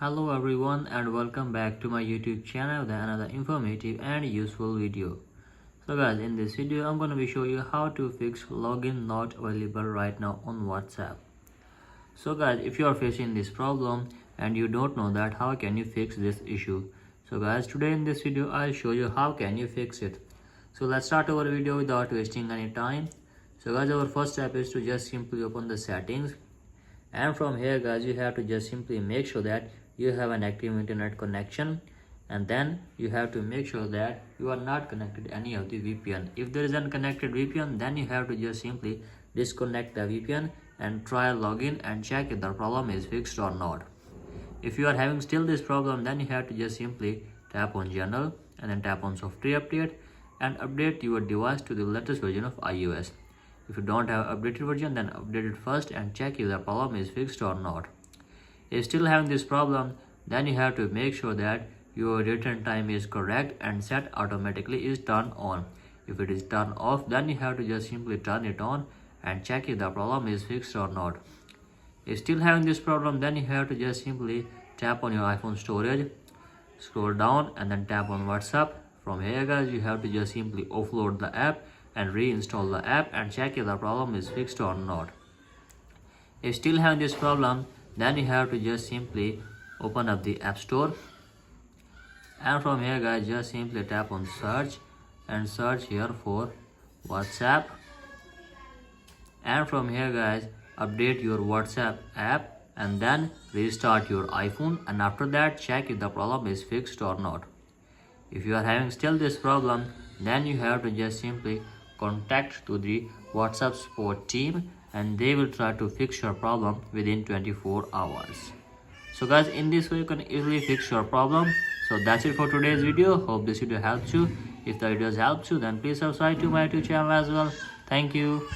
Hello everyone and welcome back to my YouTube channel with another informative and useful video. So guys, in this video I'm going to be showing you how to fix login not available right now on WhatsApp. So guys, if you are facing this problem and you don't know that how can you fix this issue. So guys, today in this video I'll show you how can you fix it. So let's start our video without wasting any time. So guys, our first step is to just simply open the settings. And from here guys, you have to just simply make sure that you have an active internet connection, and then you have to make sure that you are not connected to any of the VPN. If there is unconnected VPN, then you have to just simply disconnect the VPN and try login and check if the problem is fixed or not. If you are having still this problem, then you have to just simply tap on general and then tap on software update and update your device to the latest version of iOS. If you don't have updated version, then update it first and check if the problem is fixed or not. If still having this problem, then you have to make sure that your return time is correct and set automatically is turned on. If it is turned off, then you have to just simply turn it on and check if the problem is fixed or not. If still having this problem, then you have to just simply tap on your iPhone storage, scroll down and then tap on WhatsApp. From here guys, you have to just simply offload the app and reinstall the app and check if the problem is fixed or not. If still having this problem, then you have to just simply open up the App Store, and from here guys, just simply tap on search and search here for WhatsApp, and from here guys, update your WhatsApp app and then restart your iPhone, and after that check if the problem is fixed or not. If you are having still this problem, then you have to just simply contact to the WhatsApp support team and they will try to fix your problem within 24 hours. So guys, in this way you can easily fix your problem. So that's it for today's video. Hope this video helps you. If the video helps you, then please subscribe to my YouTube channel as well. Thank you.